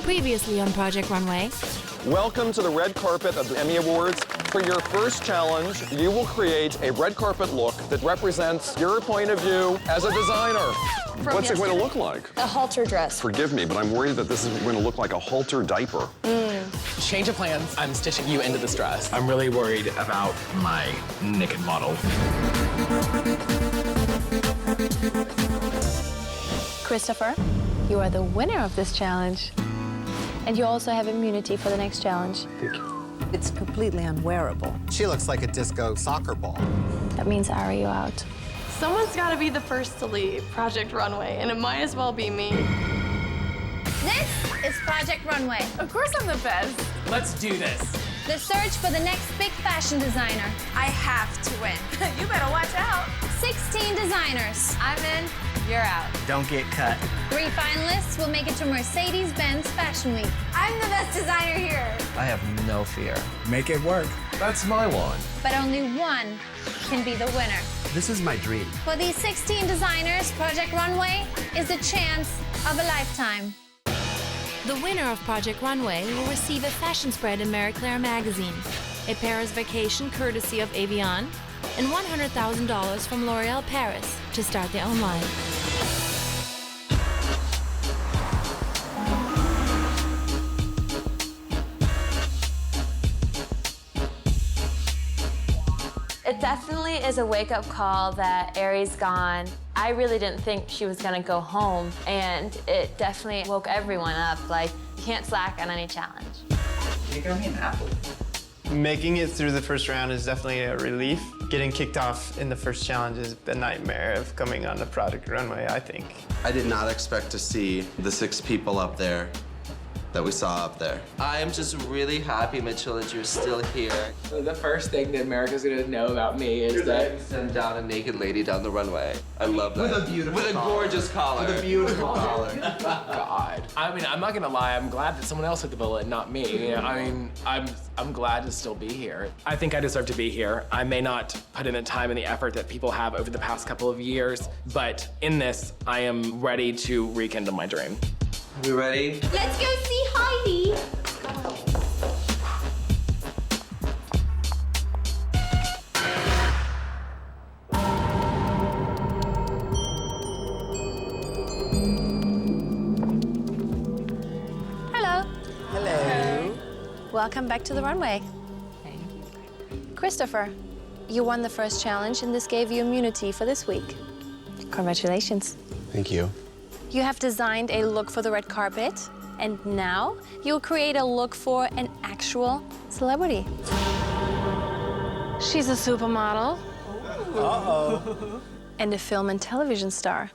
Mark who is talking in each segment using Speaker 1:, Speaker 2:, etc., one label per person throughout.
Speaker 1: Previously on Project Runway.
Speaker 2: Welcome to the red carpet of the Emmy Awards. For your first challenge, you will create a red carpet look that represents your point of view as a designer. What's it going to look like?
Speaker 3: A halter dress.
Speaker 2: Forgive me, but I'm worried that this is going to look like a halter diaper.
Speaker 4: Change of plans. I'm stitching you into this dress. I'm really worried about my naked model.
Speaker 3: Christopher, you are the winner of this challenge. And you also have immunity for the next challenge.
Speaker 4: Thank you.
Speaker 5: It's completely unwearable.
Speaker 6: She looks like a disco soccer ball.
Speaker 3: That means Ari, you out.
Speaker 7: Someone's got to be the first to leave Project Runway, and it might as well be me.
Speaker 8: This is Project Runway.
Speaker 7: Of course I'm the best.
Speaker 4: Let's do this.
Speaker 8: The search for the next big fashion designer.
Speaker 7: I have to win. You better watch out.
Speaker 8: 16 designers.
Speaker 7: I'm in, you're out.
Speaker 6: Don't get cut.
Speaker 8: 3 finalists will make it to Mercedes-Benz Fashion Week. I'm the best designer here.
Speaker 9: I have no fear.
Speaker 6: Make it work.
Speaker 2: That's my line.
Speaker 8: But only one can be the winner.
Speaker 6: This is my dream.
Speaker 8: For these 16 designers, Project Runway is the chance of a lifetime.
Speaker 1: The winner of Project Runway will receive a fashion spread in Marie Claire magazine, a Paris vacation courtesy of Evian, and $100,000 from L'Oréal Paris to start their own line.
Speaker 10: It definitely is a wake-up call that Ari's gone. I really didn't think she was gonna go home, and it definitely woke everyone up. Like, you can't slack on any challenge.
Speaker 9: You got me an apple.
Speaker 11: Making it through the first round is definitely a relief. Getting kicked off in the first challenge is the nightmare of coming on the Project Runway, I think.
Speaker 12: I did not expect to see the 6 people up there that we saw up there. I am just really happy, Mitchell, that you're still here.
Speaker 4: The first thing that America's gonna know about me is that
Speaker 12: Send down a naked lady down the runway. I love that.
Speaker 6: With a beautiful
Speaker 12: With a
Speaker 6: collar.
Speaker 12: gorgeous collar.
Speaker 6: With a beautiful collar.
Speaker 4: God. I mean, I'm not gonna lie. I'm glad that someone else hit the bullet, not me. You know, I mean, I'm glad to still be here. I think I deserve to be here. I may not put in the time and the effort that people have over the past couple of years, but in this, I am ready to rekindle my dream.
Speaker 12: We ready?
Speaker 8: Let's go see Heidi.
Speaker 3: Hello.
Speaker 5: Hello.
Speaker 3: Welcome back to the runway.
Speaker 10: Thank you.
Speaker 3: Christopher, you won the first challenge, and this gave you immunity for this week. Congratulations.
Speaker 6: Thank you.
Speaker 3: You have designed a look for the red carpet, and now you'll create a look for an actual celebrity. She's a supermodel.
Speaker 5: Uh-oh.
Speaker 3: And a film and television star.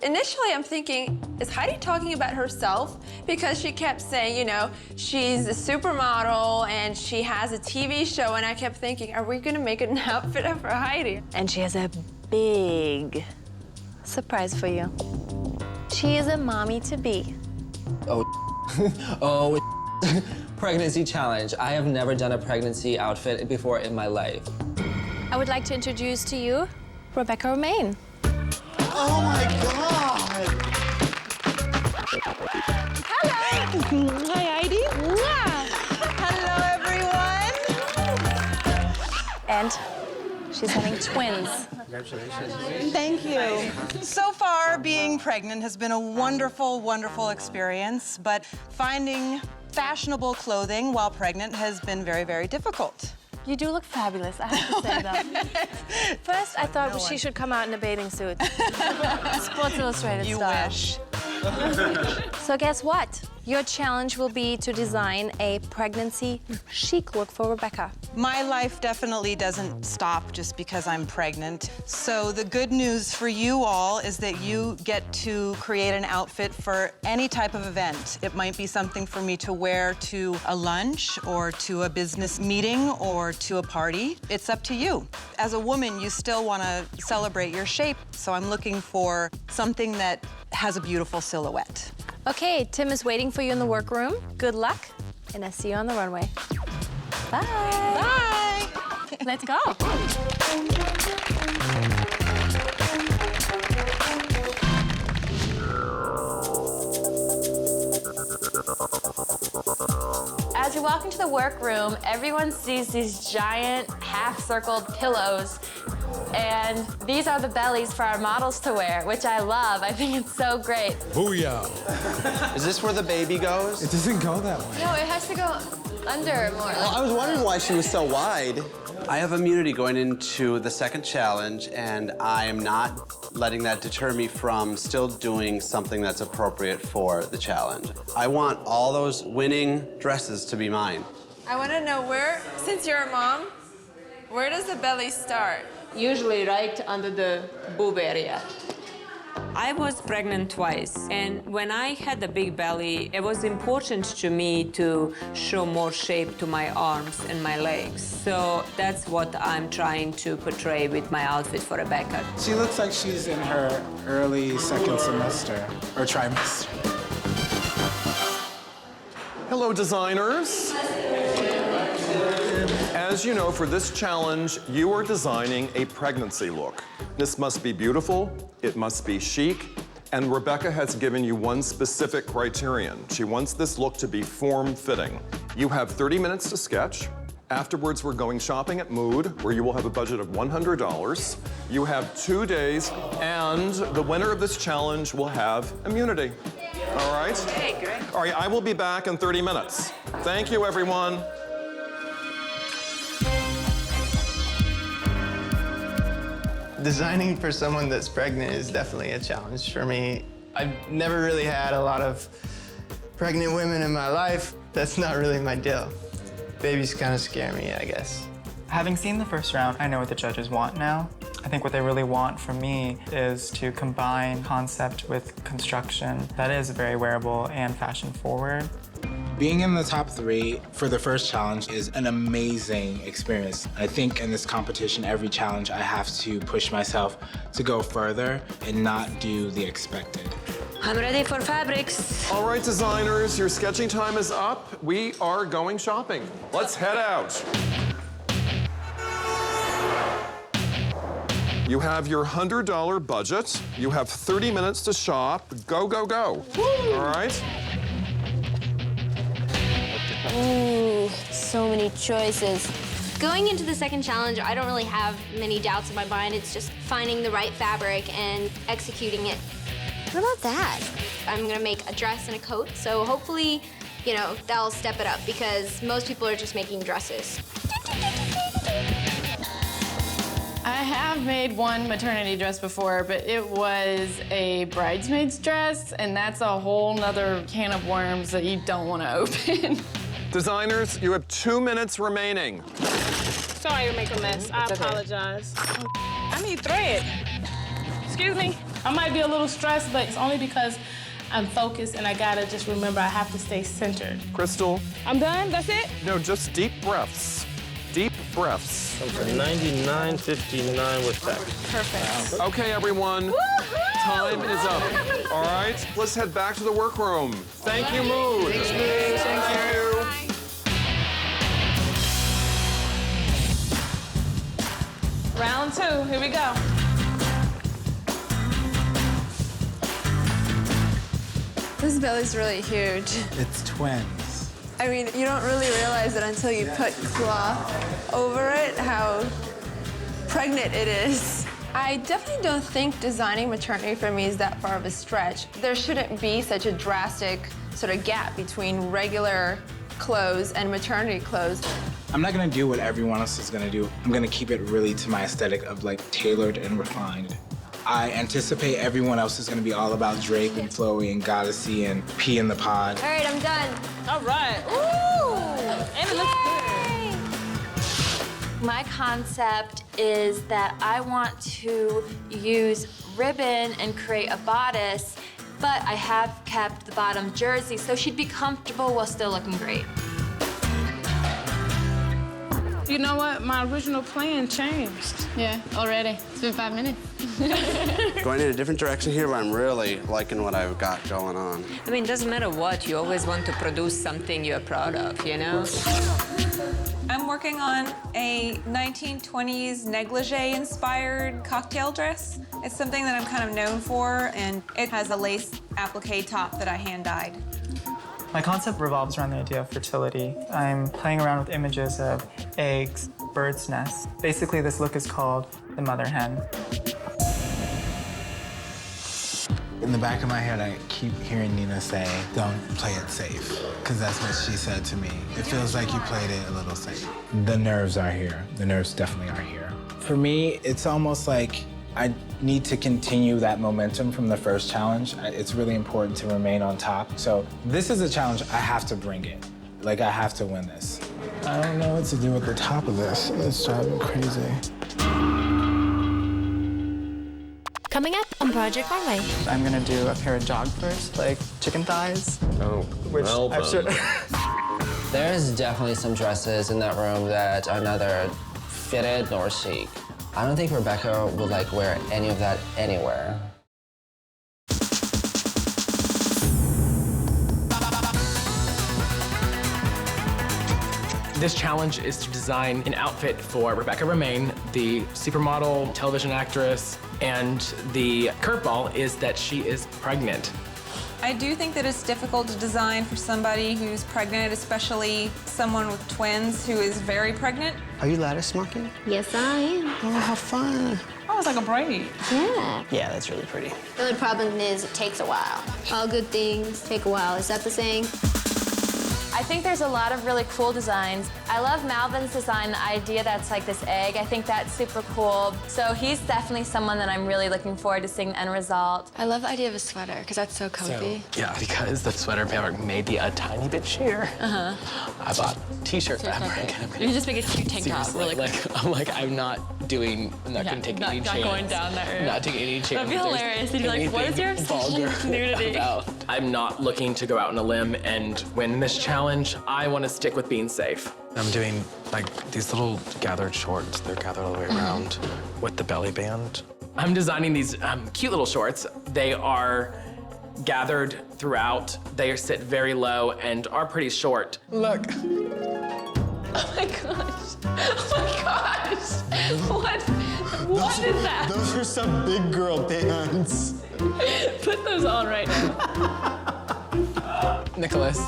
Speaker 7: Initially, I'm thinking, is Heidi talking about herself? Because she kept saying, you know, she's a supermodel and she has a TV show, and I kept thinking, are we gonna make an outfit for Heidi?
Speaker 3: And she has a big surprise for you. She is a mommy-to-be.
Speaker 9: Pregnancy challenge. I have never done a pregnancy outfit before in my life.
Speaker 3: I would like to introduce to you Rebecca Romijn.
Speaker 6: Oh my God!
Speaker 5: Hello. Hi, Heidi. Hello, everyone.
Speaker 3: And she's having twins.
Speaker 12: Congratulations.
Speaker 5: Thank you. So far, being pregnant has been a wonderful, wonderful experience, but finding fashionable clothing while pregnant has been very, very difficult.
Speaker 3: You do look fabulous, I have to say that. First, I thought she should come out in a bathing suit. Sports Illustrated
Speaker 5: You
Speaker 3: style.
Speaker 5: wish.
Speaker 3: So guess what? Your challenge will be to design a pregnancy chic look for Rebecca.
Speaker 5: My life definitely doesn't stop just because I'm pregnant. So the good news for you all is that you get to create an outfit for any type of event. It might be something for me to wear to a lunch or to a business meeting or to a party. It's up to you. As a woman, you still want to celebrate your shape. So I'm looking for something that has a beautiful silhouette.
Speaker 3: Okay, Tim is waiting for you in the workroom. Good luck, and I'll see you on the runway. Bye.
Speaker 5: Bye.
Speaker 3: Let's go.
Speaker 10: you walk into the workroom, everyone sees these giant half-circled pillows, and these are the bellies for our models to wear, which I love. I think it's so great.
Speaker 6: Booyah.
Speaker 12: Is this where the baby goes?
Speaker 6: It doesn't go that way.
Speaker 10: No, it has to go under more.
Speaker 12: Well, I was wondering why she was so wide. I have immunity going into the second challenge, and I am not letting that deter me from still doing something that's appropriate for the challenge. I want all those winning dresses to be mine.
Speaker 7: I want to know where, since you're a mom, where does the belly start?
Speaker 13: Usually right under the boob area. I was pregnant twice, and when I had a big belly, it was important to me to show more shape to my arms and my legs. So that's what I'm trying to portray with my outfit for Rebecca.
Speaker 6: She looks like she's in her early second semester or trimester.
Speaker 2: Hello, designers. As you know, for this challenge, you are designing a pregnancy look. This must be beautiful, it must be chic, and Rebecca has given you one specific criterion. She wants this look to be form-fitting. You have 30 minutes to sketch. Afterwards, we're going shopping at Mood, where you will have a budget of $100. You have 2 days, and the winner of this challenge will have immunity. All right?
Speaker 7: Hey, great.
Speaker 2: All right, I will be back in 30 minutes. Thank you, everyone.
Speaker 11: Designing for someone that's pregnant is definitely a challenge for me. I've never really had a lot of pregnant women in my life. That's not really my deal. Babies kind of scare me, I guess.
Speaker 14: Having seen the first round, I know what the judges want now. I think what they really want from me is to combine concept with construction that is very wearable and fashion forward.
Speaker 6: Being in the top 3 for the first challenge is an amazing experience. I think in this competition, every challenge, I have to push myself to go further and not do the expected.
Speaker 13: I'm ready for fabrics.
Speaker 2: All right, designers, your sketching time is up. We are going shopping. Let's head out. You have your $100 budget. You have 30 minutes to shop. Go, go, go. Woo! All right?
Speaker 3: Ooh, so many choices.
Speaker 8: Going into the second challenge, I don't really have many doubts in my mind. It's just finding the right fabric and executing it. What about that? I'm gonna make a dress and a coat, so hopefully, you know, that'll step it up because most people are just making dresses.
Speaker 15: I have made one maternity dress before, but it was a bridesmaid's dress, and that's a whole nother can of worms that you don't want to open.
Speaker 2: Designers, you have 2 minutes remaining.
Speaker 15: Sorry to make a mess. I apologize. I need thread. Excuse me. I might be a little stressed, but it's only because I'm focused and I gotta just remember I have to stay centered.
Speaker 2: Crystal.
Speaker 15: I'm done? That's it?
Speaker 2: No, just deep breaths. Deep breaths.
Speaker 16: For $99.59 with tax.
Speaker 15: Perfect.
Speaker 2: Okay, everyone. Time is up. All right, let's head back to the workroom. Thank you, Mood. Thank you.
Speaker 15: Round 2, here we go.
Speaker 7: This belly's really huge.
Speaker 6: It's twins.
Speaker 7: I mean, you don't really realize it until you put cloth over it, how pregnant it is. I definitely don't think designing maternity for me is that far of a stretch. There shouldn't be such a drastic sort of gap between regular clothes and maternity clothes.
Speaker 6: I'm not gonna do what everyone else is gonna do. I'm gonna keep it really to my aesthetic of like tailored and refined. I anticipate everyone else is gonna be all about drape and flowy and goddessy and pea in the pod.
Speaker 8: All right, I'm done.
Speaker 15: All right.
Speaker 8: Ooh!
Speaker 15: And it looks good.
Speaker 10: My concept is that I want to use ribbon and create a bodice, but I have kept the bottom jersey so she'd be comfortable while still looking great.
Speaker 15: You know what? My original plan changed. Yeah, already. It's been 5 minutes.
Speaker 12: Going in a different direction here, but I'm really liking what I've got going on.
Speaker 13: I mean, it doesn't matter what, you always want to produce something you're proud of, you know?
Speaker 17: I'm working on a 1920s negligee-inspired cocktail dress. It's something that I'm kind of known for, and it has a lace applique top that I hand-dyed.
Speaker 14: My concept revolves around the idea of fertility. I'm playing around with images of eggs, birds' nests. Basically, this look is called the mother hen.
Speaker 6: In the back of my head, I keep hearing Nina say, don't play it safe, because that's what she said to me. It feels like you played it a little safe. The nerves are here. The nerves definitely are here. For me, it's almost like I need to continue that momentum from the first challenge. It's really important to remain on top. So this is a challenge, I have to bring it. Like, I have to win this. I don't know what to do at the top of this. It's driving me crazy.
Speaker 1: Coming up on Project Runway.
Speaker 14: I'm gonna do a pair of jog first, like chicken thighs.
Speaker 2: Oh,
Speaker 14: which
Speaker 2: well
Speaker 14: I'm sure.
Speaker 9: There's definitely some dresses in that room that are neither fitted nor chic. I don't think Rebecca would like wear any of that anywhere.
Speaker 4: This challenge is to design an outfit for Rebecca Romijn, the supermodel, television actress, and the curveball is that she is pregnant.
Speaker 17: I do think that it's difficult to design for somebody who's pregnant, especially someone with twins who is very pregnant.
Speaker 11: Are you lattice marking?
Speaker 8: Yes, I am.
Speaker 11: Oh, how fun.
Speaker 7: Oh, it's like a braid.
Speaker 8: Yeah.
Speaker 11: Yeah, that's really pretty.
Speaker 8: The only problem is it takes a while. All good things take a while. Is that the saying?
Speaker 10: I think there's a lot of really cool designs. I love Malvin's design, the idea that's like this egg. I think that's super cool. So he's definitely someone that I'm really looking forward to seeing the end result.
Speaker 3: I love the idea of a sweater, because that's so comfy.
Speaker 4: Yeah, because the sweater fabric may be a tiny bit sheer. I bought t-shirt fabric.
Speaker 10: You can just make a cute tank top really quick.
Speaker 4: I'm not gonna take any chance.
Speaker 10: Not going down that route.
Speaker 4: Not taking any chance.
Speaker 10: That'd be hilarious. You'd be like, what is your obsession with nudity?
Speaker 4: I'm not looking to go out on a limb and win this challenge. I want to stick with being safe.
Speaker 18: I'm doing like these little gathered shorts. They're gathered all the way around with the belly band.
Speaker 4: I'm designing these cute little shorts. They are gathered throughout. They sit very low and are pretty short. Look.
Speaker 7: Oh my gosh. Oh my gosh. What is that?
Speaker 11: Those are some big girl pants.
Speaker 7: Put those on right now.
Speaker 4: Nicholas.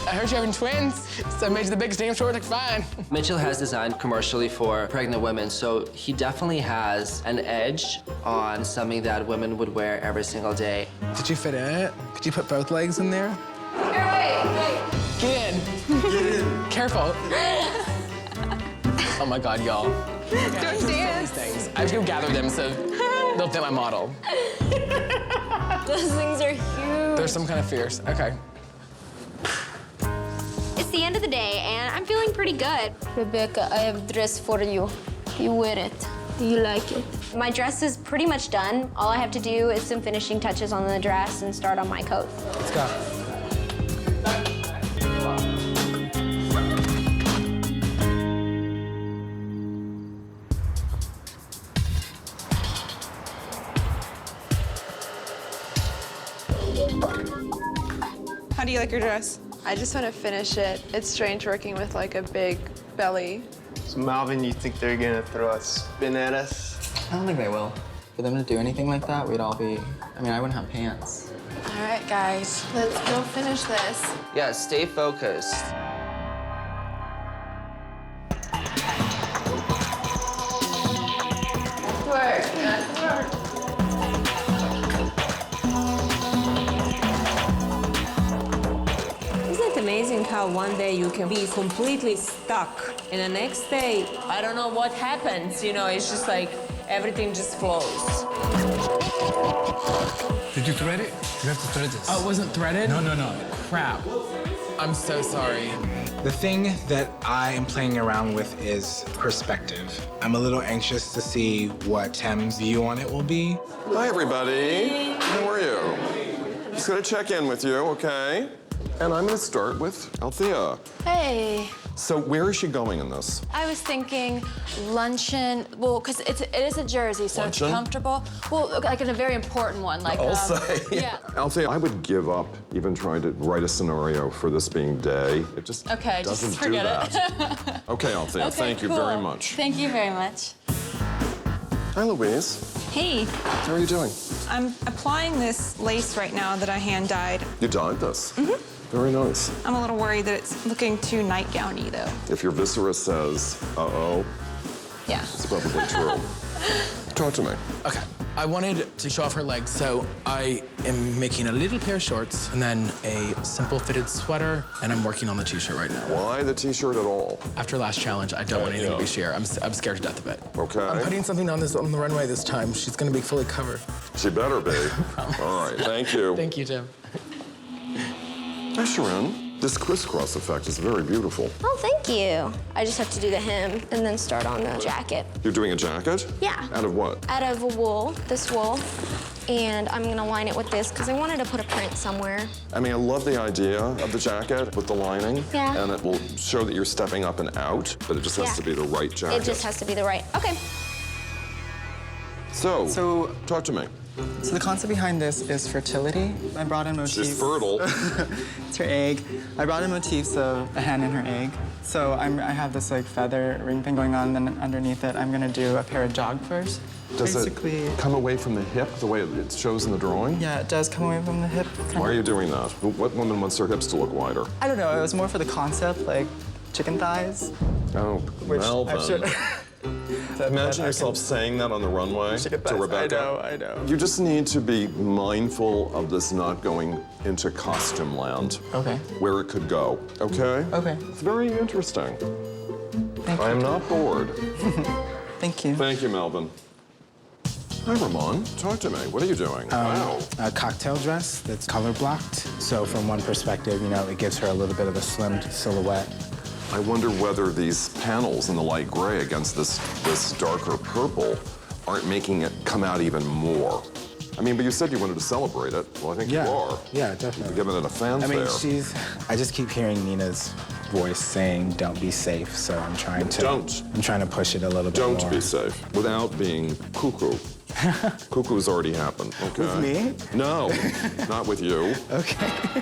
Speaker 4: I heard you're having twins, so I made you the biggest damn short, like fine.
Speaker 9: Mitchell has designed commercially for pregnant women, so he definitely has an edge on something that women would wear every single day.
Speaker 4: Did you fit in it? Could you put both legs in there?
Speaker 7: Here, wait.
Speaker 4: Get in. Get in. Careful. Oh my God, y'all.
Speaker 7: Don't dance.
Speaker 4: Things. I have to go gather them so they'll fit my model.
Speaker 8: Those things are huge.
Speaker 4: They're some kind of fierce. Okay.
Speaker 8: It's the end of the day, and I'm feeling pretty good. Rebecca, I have a dress for you. You wear it. You like it. My dress is pretty much done. All I have to do is some finishing touches on the dress and start on my coat.
Speaker 4: Let's go.
Speaker 17: How do you like your dress?
Speaker 7: I just want to finish it. It's strange working with like a big belly.
Speaker 11: So Malvin, you think they're gonna throw a spin at us?
Speaker 14: I don't think they will. For them to do anything like that, we'd all be, I mean, I wouldn't have pants.
Speaker 7: All right, guys, let's go finish this.
Speaker 9: Yeah, stay focused.
Speaker 7: Nice work.
Speaker 13: Isn't it amazing how one day you can be completely stuck, and the next day, I don't know what happens, you know, it's just like everything just flows.
Speaker 6: Did you thread it? You have to thread this.
Speaker 4: Oh, it wasn't threaded?
Speaker 6: No.
Speaker 4: Crap. I'm so sorry.
Speaker 6: The thing that I am playing around with is perspective. I'm a little anxious to see what Tem's view on it will be.
Speaker 2: Hi, everybody. How are you? Just gonna check in with you, okay? And I'm gonna start with Althea.
Speaker 3: Hey.
Speaker 2: So where is she going in this?
Speaker 3: I was thinking luncheon, well, because it is a jersey, so
Speaker 2: Luncheon?
Speaker 3: it's comfortable. Well, like in a very important one, like
Speaker 2: I'll say.
Speaker 3: yeah.
Speaker 2: Althea, I would give up even trying to write a scenario for this being day. It just
Speaker 3: Okay,
Speaker 2: doesn't
Speaker 3: just forget
Speaker 2: do that. Okay, Althea,
Speaker 3: Okay,
Speaker 2: thank you
Speaker 3: cool.
Speaker 2: very much.
Speaker 3: Thank you very much.
Speaker 2: Hi, Louise.
Speaker 3: Hey.
Speaker 2: How are you doing?
Speaker 17: I'm applying this lace right now that I hand dyed.
Speaker 2: You dyed this? Very nice.
Speaker 17: I'm a little worried that it's looking too nightgowny though.
Speaker 2: If your viscera says, uh-oh,
Speaker 17: Yeah.
Speaker 2: it's probably true. Talk to me.
Speaker 4: Okay. I wanted to show off her legs, so I am making a little pair of shorts and then a simple fitted sweater, and I'm working on the t-shirt right now.
Speaker 2: Why the t-shirt at all?
Speaker 4: After last challenge, I don't want anything to be sheer. I'm scared to death of it.
Speaker 2: Okay.
Speaker 4: I'm putting something on the runway this time. She's gonna be fully covered.
Speaker 2: She better be. All right, thank you.
Speaker 4: Thank you, Tim.
Speaker 2: Hi, Sharon. This crisscross effect is very beautiful.
Speaker 8: Oh, thank you. I just have to do the hem and then start on the jacket.
Speaker 2: You're doing a jacket?
Speaker 8: Yeah.
Speaker 2: Out of what?
Speaker 8: Out of wool, this wool. And I'm gonna line it with this because I wanted to put a print somewhere.
Speaker 2: I mean, I love the idea of the jacket with the lining.
Speaker 8: Yeah.
Speaker 2: And it will show that you're stepping up and out, but it just has to be the right jacket.
Speaker 8: It just has to be the right, okay.
Speaker 2: So, talk to me.
Speaker 14: So the concept behind this is fertility. I brought in motifs.
Speaker 2: She's fertile.
Speaker 14: It's her egg. I brought in motifs of a hen and her egg. So I have this like feather ring thing going on, and then underneath it, I'm gonna do a pair of jog furs.
Speaker 2: Does
Speaker 14: Basically,
Speaker 2: it come away from the hip the way it shows in the drawing?
Speaker 14: Yeah, it does come away from the hip.
Speaker 2: Why are you doing that? What woman wants their hips to look wider?
Speaker 14: I don't know. It was more for the concept, like chicken thighs.
Speaker 2: Oh, Melvin. Imagine yourself saying that on the runway to Rebecca.
Speaker 14: I know.
Speaker 2: You just need to be mindful of this not going into costume land.
Speaker 14: Okay.
Speaker 2: Where it could go, okay?
Speaker 14: Okay.
Speaker 2: It's very interesting.
Speaker 14: Thank you.
Speaker 2: I am not bored.
Speaker 14: Thank you.
Speaker 2: Thank you, Melvin. Hi, Romijn. Talk to me. What are you doing? Wow.
Speaker 6: A cocktail dress that's color blocked. So from one perspective, you know, it gives her a little bit of a slimmed silhouette.
Speaker 2: I wonder whether these panels in the light gray against this darker purple aren't making it come out even more. I mean, but you said you wanted to celebrate it. Well, I think you are.
Speaker 6: Yeah, definitely.
Speaker 2: You're giving it a fanfare.
Speaker 6: I mean, I just keep hearing Nina's voice saying, "Don't be safe." So I'm trying to. I'm trying to push it a little bit more.
Speaker 2: Don't be safe without being cuckoo. Cuckoo's already happened. Okay.
Speaker 6: With me?
Speaker 2: No, not with you.
Speaker 6: Okay.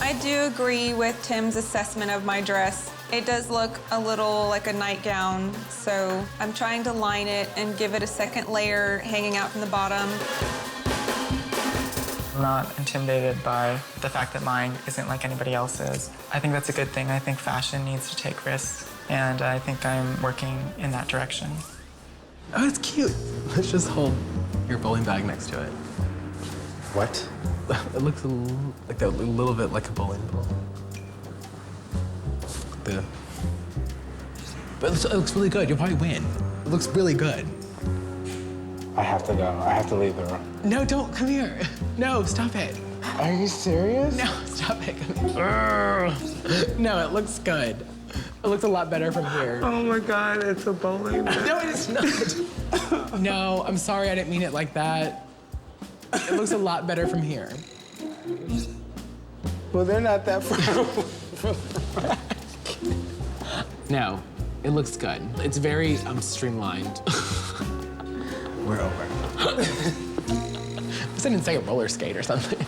Speaker 17: I do agree with Tim's assessment of my dress. It does look a little like a nightgown, so I'm trying to line it and give it a second layer hanging out from the bottom.
Speaker 14: I'm not intimidated by the fact that mine isn't like anybody else's. I think that's a good thing. I think fashion needs to take risks, and I think I'm working in that direction.
Speaker 4: Oh, it's cute. Let's just hold your bowling bag next to it.
Speaker 6: What?
Speaker 4: It looks a little bit like a bowling ball. But it looks really good. You'll probably win. It looks really good.
Speaker 6: I have to go. I have to leave the room.
Speaker 4: No, don't. Come here. No, stop it.
Speaker 6: Are you serious?
Speaker 4: No, stop it. Come here. No, it looks good. It looks a lot better from here.
Speaker 14: Oh my God, it's a bowling ball.
Speaker 4: No, it is not. No, I'm sorry. I didn't mean it like that. It looks a lot better from here.
Speaker 6: Well, they're not that far.
Speaker 4: No, it looks good. It's very streamlined.
Speaker 6: We're over.
Speaker 4: I didn't say a roller skate or something.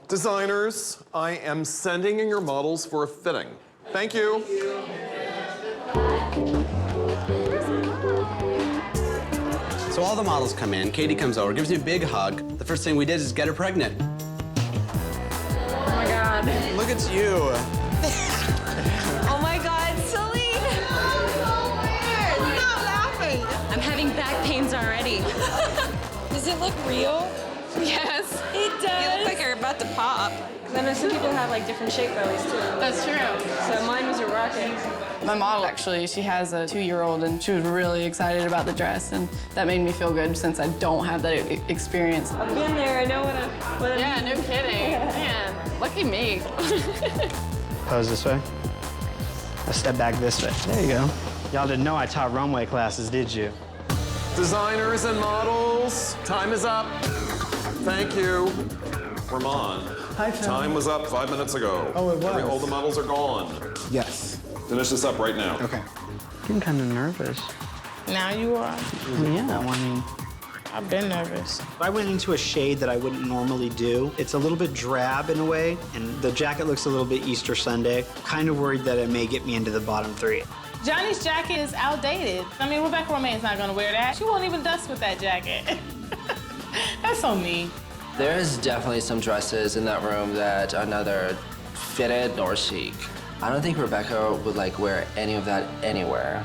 Speaker 2: Designers, I am sending in your models for a fitting. Thank you.
Speaker 12: So all the models come in, Katie comes over, gives me a big hug. The first thing we did is get her pregnant.
Speaker 7: Oh my God.
Speaker 12: Look at you.
Speaker 7: Oh my God, Celine! Stop laughing!
Speaker 10: I'm having back pains already.
Speaker 7: Does it look real?
Speaker 10: Yes, it does.
Speaker 17: You look like you're about to pop.
Speaker 15: I know some people have like different shape bellies too.
Speaker 10: That's true.
Speaker 15: So mine was a rocket.
Speaker 19: My model, actually, she has a 2-year-old, and she was really excited about the dress, and that made me feel good since I don't have that experience.
Speaker 15: I've been there, I know what I
Speaker 19: Yeah, no kidding. Man, lucky me.
Speaker 11: Pose this way. A step back this way. There you go. Y'all didn't know I taught runway classes, did you?
Speaker 2: Designers and models, time is up. Thank you. Romijn.
Speaker 14: Hi, Tim.
Speaker 2: Time was up 5 minutes ago.
Speaker 14: Oh, it was?
Speaker 2: All the models are gone.
Speaker 6: Yes.
Speaker 2: Finish this up right now.
Speaker 6: Okay.
Speaker 11: I'm kind of nervous.
Speaker 15: Now you are?
Speaker 11: Yeah, I mean,
Speaker 15: I've been nervous.
Speaker 20: I went into a shade that I wouldn't normally do. It's a little bit drab in a way, and the jacket looks a little bit Easter Sunday. Kind of worried that it may get me into the bottom 3.
Speaker 15: Johnny's jacket is outdated. I mean, Rebecca Romijn's not gonna wear that. She won't even dust with that jacket. That's so mean.
Speaker 9: There's definitely some dresses in that room that are neither fitted nor chic. I don't think Rebecca would like wear any of that anywhere.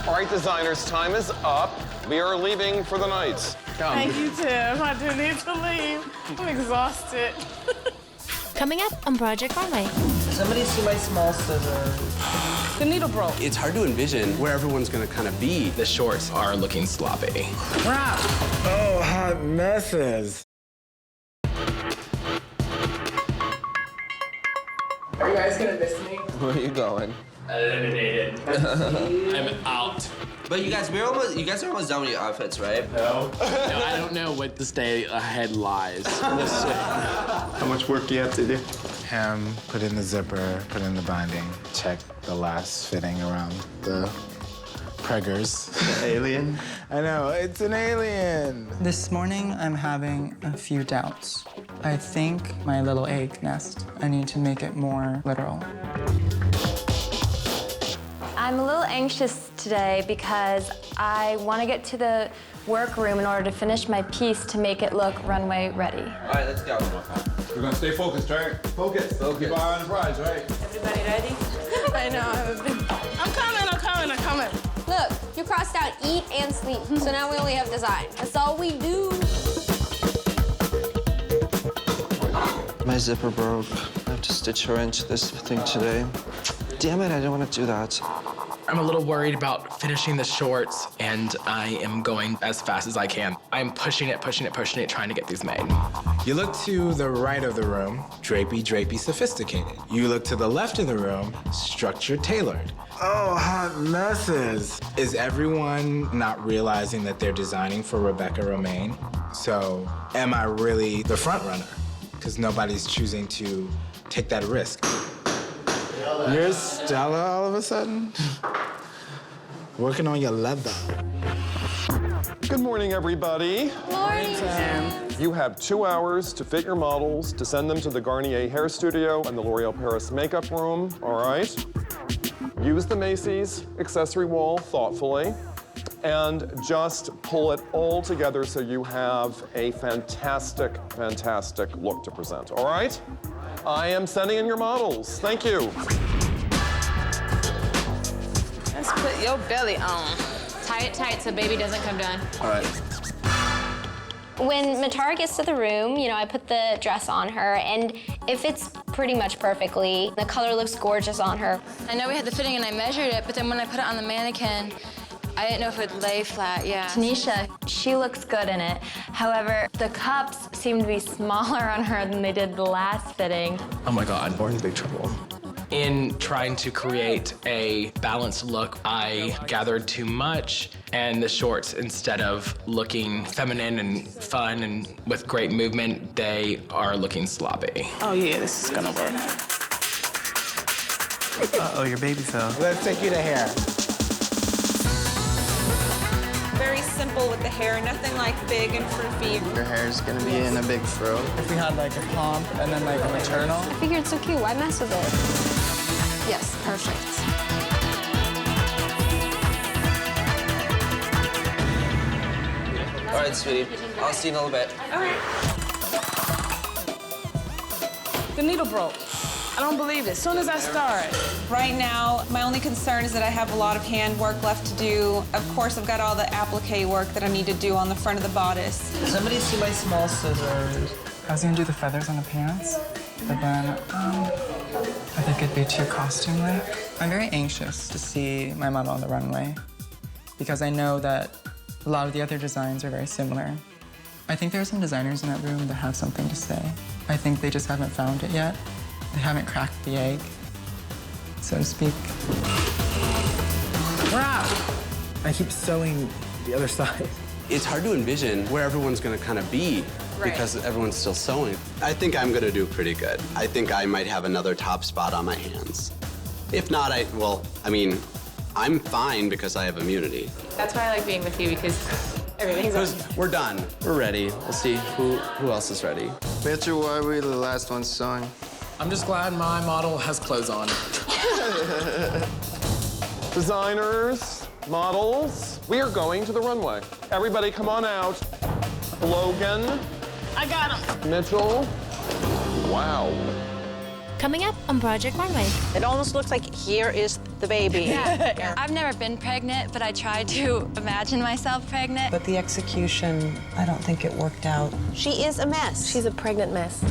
Speaker 2: All right, designers, time is up. We are leaving for the night.
Speaker 15: Thank you, Tim. I do need to leave. I'm exhausted.
Speaker 1: Coming up on Project Runway.
Speaker 9: Somebody see my small scissors.
Speaker 15: The needle broke.
Speaker 12: It's hard to envision where everyone's gonna kind of be.
Speaker 4: The shorts are looking sloppy.
Speaker 6: Crap! Oh, hot messes.
Speaker 4: Are you guys gonna miss me?
Speaker 9: Where are you going?
Speaker 4: Eliminated. I'm out.
Speaker 9: But you guys are almost done with your outfits, right?
Speaker 4: No. No, I don't know what this day ahead lies. We'll see.
Speaker 20: How much work do you have to do?
Speaker 6: Hem, put in the zipper, put in the binding, check the last fitting around the preggers.
Speaker 20: The alien?
Speaker 6: I know, it's an alien.
Speaker 14: This morning, I'm having a few doubts. I think my little egg nest, I need to make it more literal.
Speaker 10: I'm a little anxious today because I want to get to the workroom in order to finish my piece to make it look runway ready.
Speaker 9: All right, let's go.
Speaker 21: We're gonna stay focused, right? Focus. Keep our eye on the prize, right?
Speaker 7: Everybody ready? I know, I haven't been.
Speaker 15: I'm coming.
Speaker 8: Look, you crossed out eat and sleep. So now we only have design. That's all we do.
Speaker 9: My zipper broke. I have to stitch her into this thing today. Damn it, I don't want to do that.
Speaker 4: I'm a little worried about finishing the shorts, and I am going as fast as I can. I'm pushing it, trying to get these made.
Speaker 6: You look to the right of the room, drapey, sophisticated. You look to the left of the room, structure tailored. Oh, hot messes. Is everyone not realizing that they're designing for Rebecca Romijn? So am I really the front runner? Because nobody's choosing to take that risk. You're Stella all of a sudden? Working on your leather.
Speaker 2: Good morning, everybody.
Speaker 8: Morning.
Speaker 2: You have 2 hours to fit your models, to send them to the Garnier Hair Studio and the L'Oreal Paris Makeup Room, all right? Use the Macy's accessory wall thoughtfully, and just pull it all together so you have a fantastic look to present, all right? I am sending in your models. Thank you.
Speaker 15: Let's put your belly on.
Speaker 10: Tie it tight so baby doesn't come down.
Speaker 9: All right.
Speaker 8: When Matara gets to the room, you know, I put the dress on her, and it fits pretty much perfectly. The color looks gorgeous on her.
Speaker 10: I know we had the fitting and I measured it, but then when I put it on the mannequin, I didn't know if it would lay flat, yeah. Tanisha, she looks good in it. However, the cups seem to be smaller on her than they did the last fitting.
Speaker 4: Oh my God, we're in big trouble. In trying to create a balanced look, I gathered too much, and the shorts, instead of looking feminine and fun and with great movement, they are looking sloppy.
Speaker 15: Oh yeah, this is gonna work.
Speaker 20: Uh-oh, your baby fell.
Speaker 6: Let's take you to hair.
Speaker 17: Very simple with the hair, nothing like big and froofy.
Speaker 11: Your hair's gonna be in a big fro.
Speaker 14: If we had like a pomp and then like a maternal.
Speaker 8: I figured it's so cute. Why mess with it? Yes, perfect.
Speaker 9: All right, sweetie. I'll see you in a little bit.
Speaker 15: All right. The needle broke. I don't believe it. As soon as I start.
Speaker 17: Right now, my only concern is that I have a lot of hand work left to do. Of course, I've got all the applique work that I need to do on the front of the bodice.
Speaker 9: Somebody see my small scissors.
Speaker 14: I was gonna do the feathers on the pants, but then I think it'd be too costume-like. I'm very anxious to see my model on the runway because I know that a lot of the other designs are very similar. I think there are some designers in that room that have something to say. I think they just haven't found it yet. They haven't cracked the egg, so to speak.
Speaker 6: Crap! I keep sewing the other side.
Speaker 12: It's hard to envision where everyone's gonna kind of be because everyone's still sewing. I think I'm gonna do pretty good. I think I might have another top spot on my hands. If not, I'm fine because I have immunity.
Speaker 10: That's why I like being with you, because everything's on.
Speaker 12: We're done. We're ready. We'll see who else is ready.
Speaker 11: Mitchell, why were you the last one sewing?
Speaker 4: I'm just glad my model has clothes on.
Speaker 2: Designers, models, we are going to the runway. Everybody come on out. Logan.
Speaker 15: I got him.
Speaker 2: Mitchell. Wow.
Speaker 1: Coming up on Project Runway.
Speaker 5: It almost looks like here is the baby.
Speaker 22: Yeah. I've never been pregnant, but I tried to imagine myself pregnant.
Speaker 5: But the execution, I don't think it worked out. She is a mess.
Speaker 3: She's a pregnant mess.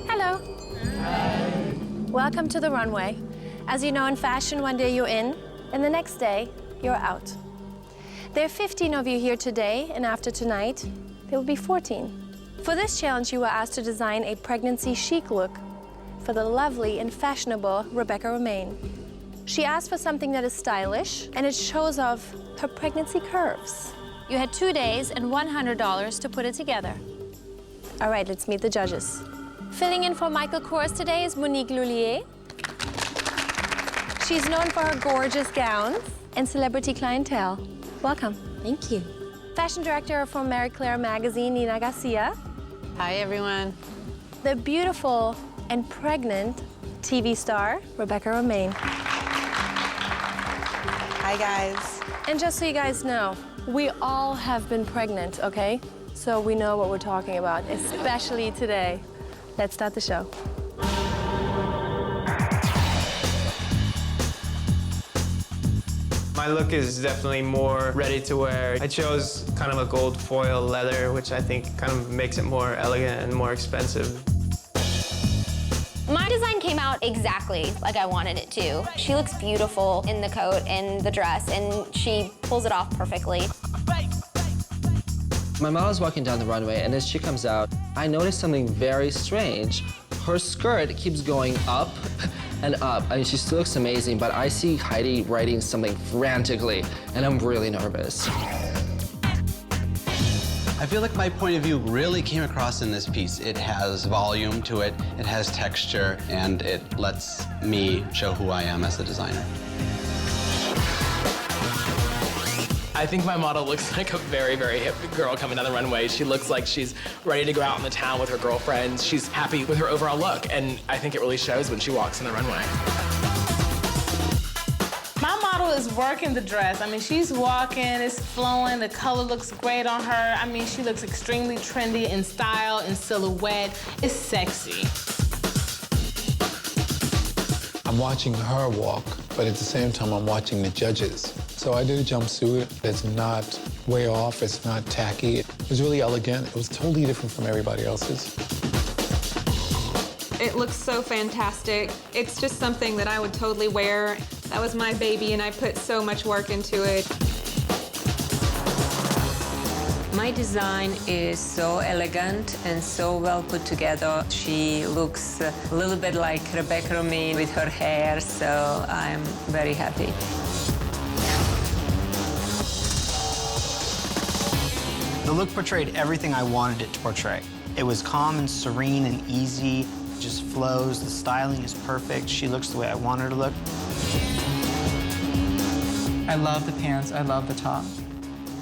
Speaker 3: Hello. Hi. Welcome to the runway. As you know, in fashion, one day you're in, and the next day, you're out. There are 15 of you here today, and after tonight, there will be 14. For this challenge, you were asked to design a pregnancy chic look for the lovely and fashionable Rebecca Romijn. She asked for something that is stylish, and it shows off her pregnancy curves. You had 2 days and $100 to put it together. All right, let's meet the judges. Filling in for Michael Kors today is Monique Lullier. She's known for her gorgeous gowns and celebrity clientele. Welcome.
Speaker 22: Thank you.
Speaker 3: Fashion director for Marie Claire magazine, Nina Garcia.
Speaker 22: Hi, everyone.
Speaker 3: The beautiful and pregnant TV star, Rebecca Romijn.
Speaker 5: Hi, guys.
Speaker 3: And just so you guys know, we all have been pregnant, okay? So we know what we're talking about, especially today. Let's start the show.
Speaker 11: My look is definitely more ready to wear. I chose kind of a gold foil leather, which I think kind of makes it more elegant and more expensive.
Speaker 8: My design came out exactly like I wanted it to. She looks beautiful in the coat and the dress, and she pulls it off perfectly.
Speaker 9: My model is walking down the runway, and as she comes out, I noticed something very strange. Her skirt keeps going up and up. I mean, she still looks amazing, but I see Heidi writing something frantically, and I'm really nervous.
Speaker 12: I feel like my point of view really came across in this piece. It has volume to it, it has texture, and it lets me show who I am as a designer.
Speaker 4: I think my model looks like a very, very hip girl coming down the runway. She looks like she's ready to go out in the town with her girlfriends. She's happy with her overall look, and I think it really shows when she walks on the runway.
Speaker 15: My model is working the dress. I mean, she's walking, it's flowing, the color looks great on her. I mean, she looks extremely trendy in style and silhouette. It's sexy.
Speaker 23: I'm watching her walk, but at the same time, I'm watching the judges. So I did a jumpsuit that's not way off, it's not tacky. It was really elegant. It was totally different from everybody else's.
Speaker 17: It looks so fantastic. It's just something that I would totally wear. That was my baby, and I put so much work into it.
Speaker 13: My design is so elegant and so well put together. She looks a little bit like Rebecca Romijn with her hair, so I'm very happy.
Speaker 20: The look portrayed everything I wanted it to portray. It was calm and serene and easy. It just flows. The styling is perfect. She looks the way I want her to look.
Speaker 14: I love the pants, I love the top.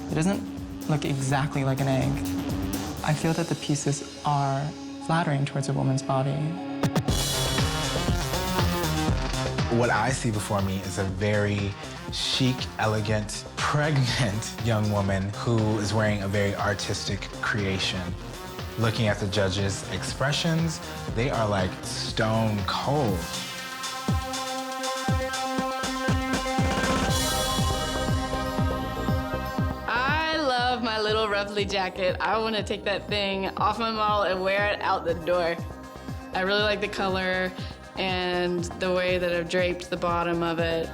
Speaker 14: It doesn't look exactly like an egg. I feel that the pieces are flattering towards a woman's body.
Speaker 6: What I see before me is a very chic, elegant, pregnant young woman who is wearing a very artistic creation. Looking at the judges' expressions, they are like stone cold.
Speaker 19: I love my little ruffly jacket. I want to take that thing off my model and wear it out the door. I really like the color and the way that I've draped the bottom of it.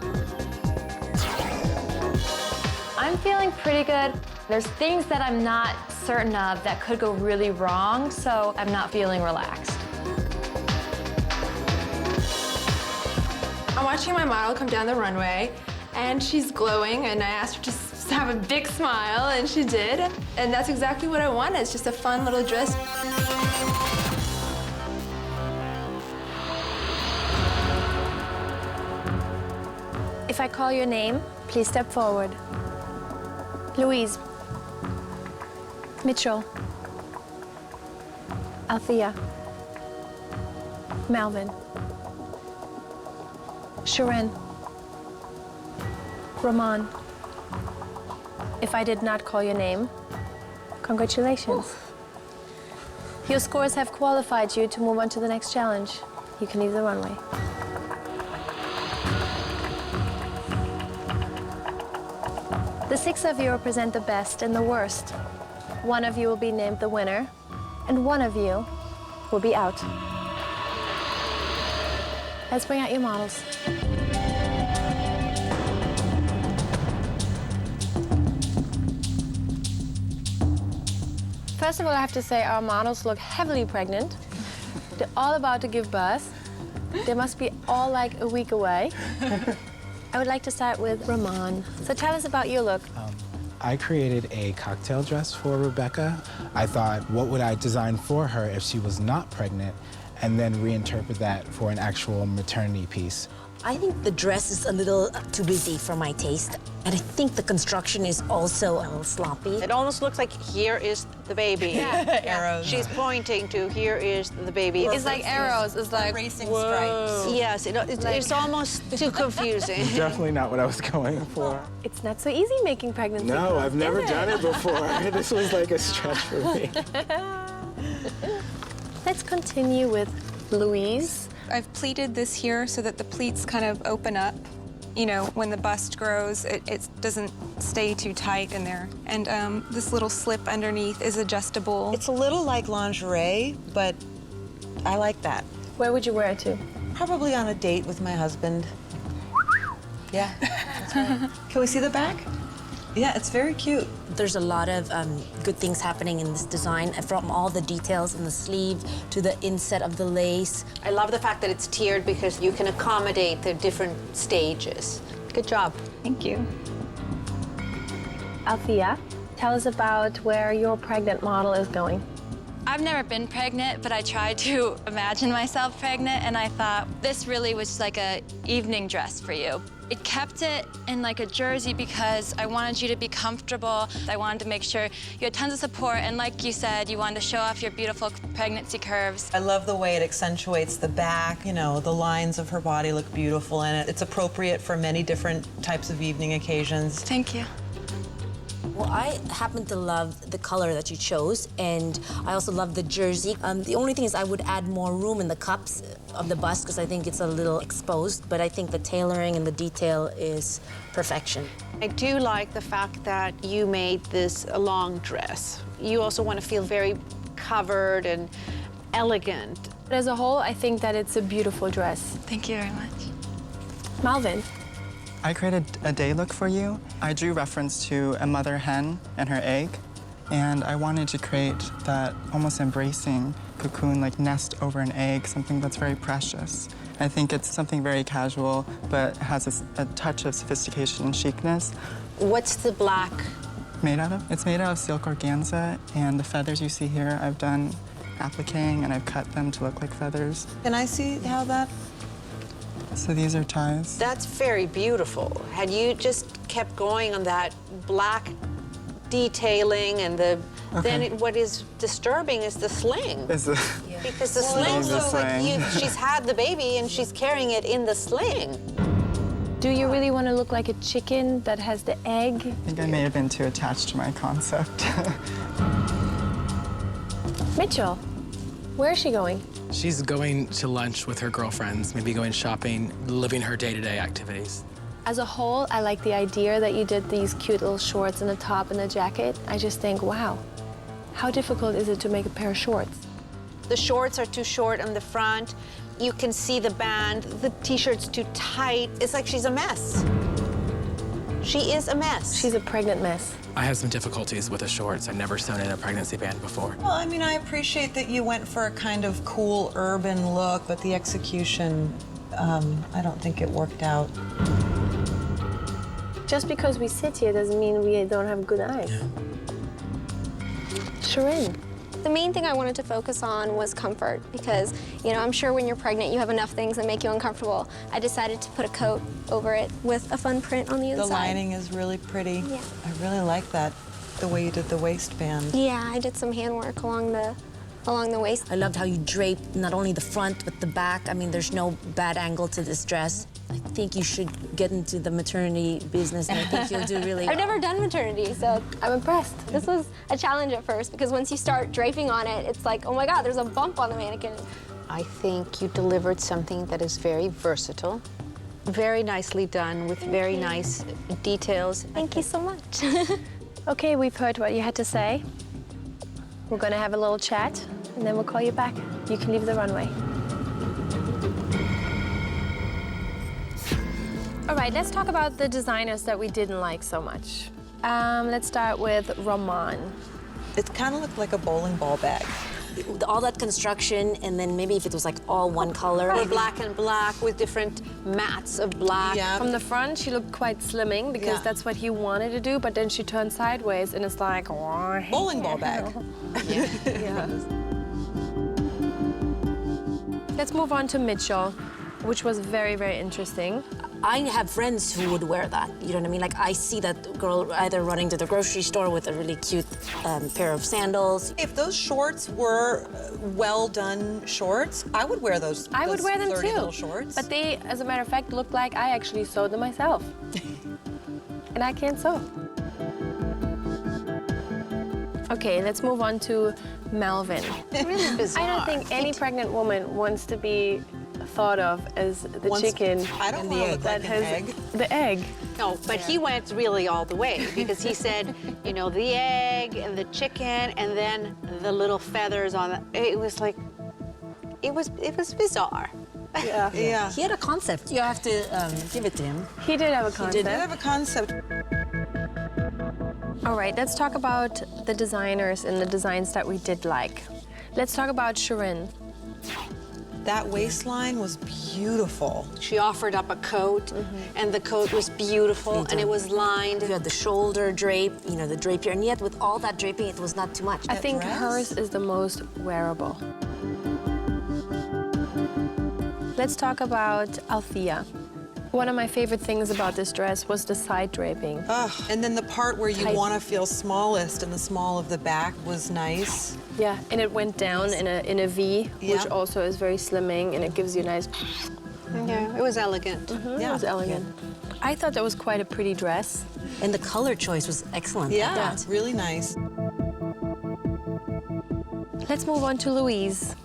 Speaker 10: I'm feeling pretty good. There's things that I'm not certain of that could go really wrong, so I'm not feeling relaxed.
Speaker 7: I'm watching my model come down the runway, and she's glowing, and I asked her to have a big smile, and she did. And that's exactly what I wanted. It's just a fun little dress.
Speaker 3: If I call your name, please step forward. Louise. Mitchell. Althea. Melvin. Sharon. Romijn. If I did not call your name, congratulations. Your scores have qualified you to move on to the next challenge. You can leave the runway. The 6 of you represent the best and the worst. One of you will be named the winner, and one of you will be out. Let's bring out your models. First of all, I have to say our models look heavily pregnant. They're all about to give birth. They must be all like a week away. I would like to start with Romijn. So tell us about your look.
Speaker 6: I created a cocktail dress for Rebecca. I thought, what would I design for her if she was not pregnant, and then reinterpret that for an actual maternity piece.
Speaker 16: I think the dress is a little too busy for my taste. And I think the construction is also a little sloppy.
Speaker 18: It almost looks like here is the baby.
Speaker 16: Yeah. Arrows.
Speaker 18: She's pointing to here is the baby.
Speaker 3: It's like arrows. It's like
Speaker 16: racing stripes.
Speaker 18: Yes, it's almost too confusing.
Speaker 6: Definitely not what I was going for.
Speaker 3: It's not so easy making pregnancy
Speaker 6: No,
Speaker 3: clothes,
Speaker 6: I've never
Speaker 3: is
Speaker 6: done it before. This was like a stretch for me.
Speaker 3: Let's continue with Louise.
Speaker 17: I've pleated this here so that the pleats kind of open up. You know, when the bust grows, it doesn't stay too tight in there. And this little slip underneath is adjustable.
Speaker 5: It's a little like lingerie, but I like that.
Speaker 3: Where would you wear it to?
Speaker 5: Probably on a date with my husband. Yeah, that's right. Can we see the back? Yeah, it's very cute.
Speaker 16: There's a lot of good things happening in this design, from all the details in the sleeve to the inset of the lace.
Speaker 18: I love the fact that it's tiered because you can accommodate the different stages. Good job.
Speaker 17: Thank you.
Speaker 3: Althea, tell us about where your pregnant model is going.
Speaker 22: I've never been pregnant, but I tried to imagine myself pregnant, and I thought this really was like a evening dress for you. It kept it in like a jersey because I wanted you to be comfortable. I wanted to make sure you had tons of support, and like you said, you wanted to show off your beautiful pregnancy curves.
Speaker 5: I love the way it accentuates the back. You know, the lines of her body look beautiful in it. It's appropriate for many different types of evening occasions.
Speaker 22: Thank you.
Speaker 16: Well, I happen to love the color that you chose, and I also love the jersey. The only thing is I would add more room in the cups of the bust because I think it's a little exposed, but I think the tailoring and the detail is perfection.
Speaker 18: I do like the fact that you made this a long dress. You also want to feel very covered and elegant.
Speaker 3: But as a whole, I think that it's a beautiful dress.
Speaker 22: Thank you very much.
Speaker 3: Malvin.
Speaker 14: I created a day look for you. I drew reference to a mother hen and her egg, and I wanted to create that almost embracing cocoon, like nest over an egg, something that's very precious. I think it's something very casual, but has a touch of sophistication and chicness.
Speaker 18: What's the black
Speaker 14: made out of? It's made out of silk organza, and the feathers you see here, I've done appliquing, and I've cut them to look like feathers.
Speaker 5: Can I see how that?
Speaker 14: So these are ties.
Speaker 18: That's very beautiful. Had you just kept going on that black detailing and then what is disturbing is the sling. Because the sling looks like she's had the baby and she's carrying it in the sling.
Speaker 3: Do you really want to look like a chicken that has the egg?
Speaker 14: I think I may have been too attached to my concept.
Speaker 3: Mitchell, where is she going?
Speaker 4: She's going to lunch with her girlfriends, maybe going shopping, living her day-to-day activities.
Speaker 3: As a whole, I like the idea that you did these cute little shorts and the top and the jacket. I just think, wow, how difficult is it to make a pair of shorts?
Speaker 18: The shorts are too short on the front. You can see the band. The t-shirt's too tight. It's like she's a mess. She is a mess.
Speaker 3: She's a pregnant mess.
Speaker 4: I have some difficulties with the shorts. I've never sewn in a pregnancy band before.
Speaker 5: Well, I mean, I appreciate that you went for a kind of cool urban look, but the execution, I don't think it worked out.
Speaker 3: Just because we sit here doesn't mean we don't have good eyes. Sharon.
Speaker 8: The main thing I wanted to focus on was comfort because, you know, I'm sure when you're pregnant you have enough things that make you uncomfortable. I decided to put a coat over it with a fun print on the inside.
Speaker 5: The lining is really pretty.
Speaker 8: Yeah.
Speaker 5: I really like that, the way you did the waistband.
Speaker 8: Yeah, I did some handwork along along the waist.
Speaker 16: I loved how you draped not only the front, but the back. I mean, there's no bad angle to this dress. I think you should get into the maternity business, and I think you'll do really well.
Speaker 8: I've never done maternity, so I'm impressed. This was a challenge at first, because once you start draping on it, it's like, oh my God, there's a bump on the mannequin.
Speaker 18: I think you delivered something that is very versatile, very nicely done with very nice details.
Speaker 8: Thank you so much.
Speaker 3: Okay, we've heard what you had to say. We're gonna have a little chat, and then we'll call you back. You can leave the runway. All right, let's talk about the designers that we didn't like so much. Let's start with Romijn.
Speaker 5: It kind of looked like a bowling ball bag.
Speaker 16: All that construction, and then maybe if it was like all one color.
Speaker 18: Or black and black with different mats of black.
Speaker 3: Yeah. From the front, she looked quite slimming because that's what he wanted to do, but then she turned sideways and it's like, oh,
Speaker 5: bowling ball bag.
Speaker 3: Yeah. Let's move on to Mitchell, which was very, very interesting.
Speaker 16: I have friends who would wear that, you know what I mean? Like, I see that girl either running to the grocery store with a really cute pair of sandals.
Speaker 5: If those shorts were well-done shorts, I would wear those.
Speaker 3: I would wear them
Speaker 5: flirty
Speaker 3: too.
Speaker 5: Little shorts.
Speaker 3: But they, as a matter of fact, looked like I actually sewed them myself. And I can't sew. Okay, let's move on to Melvin.
Speaker 18: Really bizarre.
Speaker 3: I don't think any pregnant woman wants to be thought of as the chicken.
Speaker 5: I don't
Speaker 3: and
Speaker 5: want to look
Speaker 3: that
Speaker 5: like an egg.
Speaker 3: The egg.
Speaker 18: No, but he went really all the way because he said, you know, the egg and the chicken and then the little feathers on it. It was like, it was bizarre.
Speaker 3: Yeah.
Speaker 5: Yeah.
Speaker 16: He had a concept. You have to give it to him.
Speaker 3: He did have a concept.
Speaker 5: He did have a concept.
Speaker 3: All right, let's talk about the designers and the designs that we did like. Let's talk about Shirin.
Speaker 5: That waistline was beautiful.
Speaker 18: She offered up a coat, and the coat was beautiful, and it was lined.
Speaker 16: You had the shoulder drape, you know, the drape here, and yet with all that draping, it was not too much.
Speaker 3: I think hers is the most wearable. Let's talk about Althea. One of my favorite things about this dress was the side draping.
Speaker 5: And then the part where you want to feel smallest and the small of the back was nice.
Speaker 3: Yeah, and it went down in a V, which also is very slimming, and it gives you a nice...
Speaker 18: Yeah, it was elegant.
Speaker 3: Yeah, it was elegant. I thought that was quite a pretty dress.
Speaker 16: And the color choice was excellent.
Speaker 5: Yeah, really nice.
Speaker 3: Let's move on to Louise.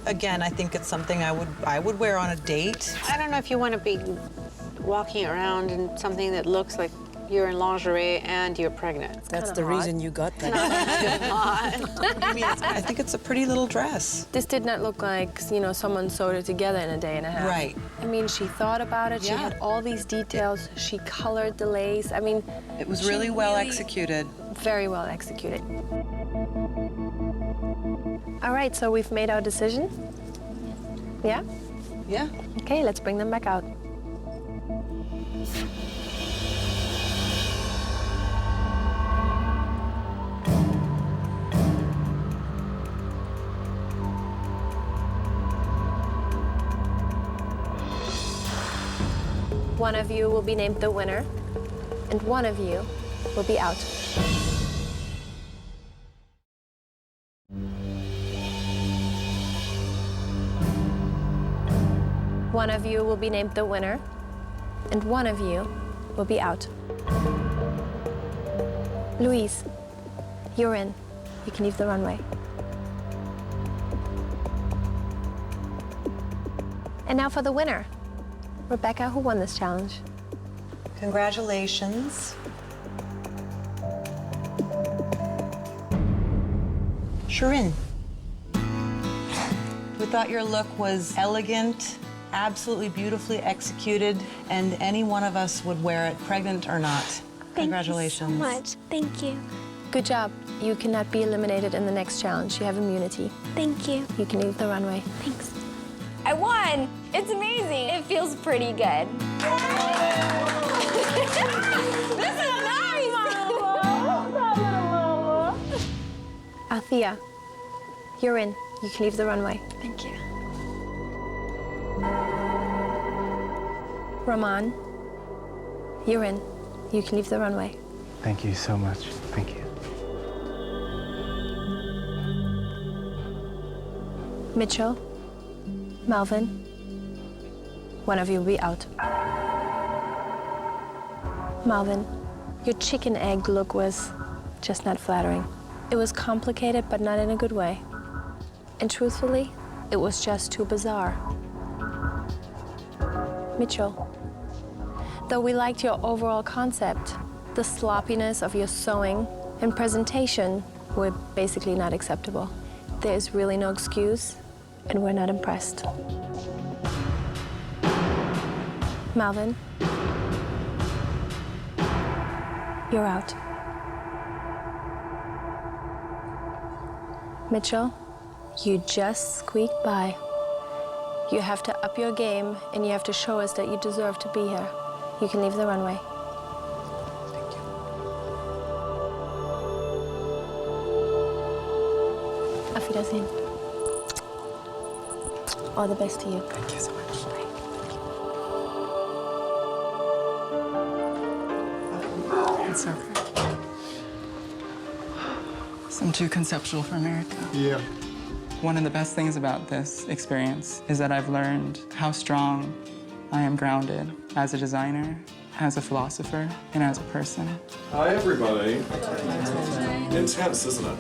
Speaker 5: Again, I think it's something I would wear on a date.
Speaker 18: I don't know if you want to be walking around in something that looks like you're in lingerie and you're pregnant.
Speaker 16: That's the reason you got that.
Speaker 5: I think it's a pretty little dress.
Speaker 3: This did not look like, you know, someone sewed it together in a day and a half.
Speaker 5: Right.
Speaker 3: I mean, she thought about it. She had all these details. She colored the lace. I mean,
Speaker 5: it was really well executed.
Speaker 3: Very well executed. All right, so we've made our decision. Yeah?
Speaker 5: Yeah.
Speaker 3: Okay, let's bring them back out. One of you will be named the winner, and one of you will be out. One of you will be named the winner, and one of you will be out. Louise, you're in. You can leave the runway. And now for the winner, Rebecca, who won this challenge.
Speaker 5: Congratulations. Shirin. We thought your look was elegant, absolutely beautifully executed, and any one of us would wear it, pregnant or not. Congratulations.
Speaker 8: Thank you so much. Thank you.
Speaker 3: Good job. You cannot be eliminated in the next challenge. You have immunity.
Speaker 8: Thank you.
Speaker 3: You can leave the runway.
Speaker 8: Thanks. I won. It's amazing. It feels pretty good. This is nice.
Speaker 3: Althea, you're in. You can leave the runway.
Speaker 8: Thank you.
Speaker 3: Romijn, you're in. You can leave the runway.
Speaker 1: Thank you so much. Thank you.
Speaker 3: Mitchell, Melvin, one of you will be out. Melvin, your chicken egg look was just not flattering. It was complicated, but not in a good way. And truthfully, it was just too bizarre. Mitchell, though we liked your overall concept, the sloppiness of your sewing and presentation were basically not acceptable. There is really no excuse, and we're not impressed. Melvin, you're out. Mitchell, you just squeaked by. You have to up your game, and you have to show us that you deserve to be here. You can leave the runway.
Speaker 4: Thank you.
Speaker 3: Auf Wiedersehen. All the best to you.
Speaker 4: Thank you so much.
Speaker 14: It's okay. I'm too conceptual for America.
Speaker 23: Yeah.
Speaker 14: One of the best things about this experience is that I've learned how strong I am grounded as a designer, as a philosopher, and as a person.
Speaker 1: Hi, everybody. Intense, isn't it?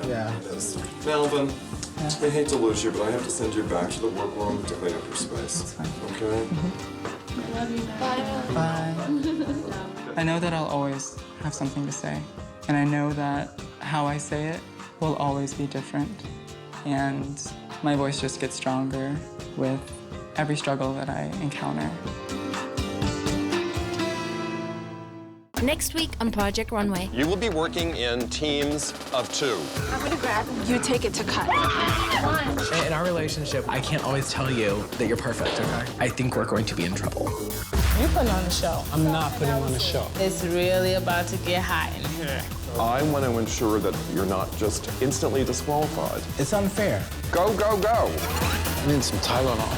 Speaker 6: Yeah.
Speaker 1: It is. Melvin, I hate to lose you, but I have to send you back to the workroom to clean up your space. Okay?
Speaker 14: Bye. I know that I'll always have something to say, and I know that how I say it will always be different, and my voice just gets stronger with every struggle that I encounter.
Speaker 3: Next week on Project Runway.
Speaker 2: You will be working in teams of 2.
Speaker 7: I'm gonna grab you, take it to cut.
Speaker 4: In our relationship, I can't always tell you that you're perfect, okay? I think we're going to be in trouble.
Speaker 15: You're putting on a show.
Speaker 23: I'm not putting on a show.
Speaker 15: It's really about to get hot in here.
Speaker 1: I want to ensure that you're not just instantly disqualified.
Speaker 6: It's unfair.
Speaker 1: Go, go, go.
Speaker 23: I need some Tylenol.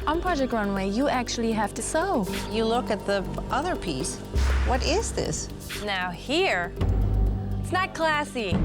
Speaker 3: On Project Runway, you actually have to sew.
Speaker 18: You look at the other piece. What is this?
Speaker 10: Now here,
Speaker 3: It's not classy.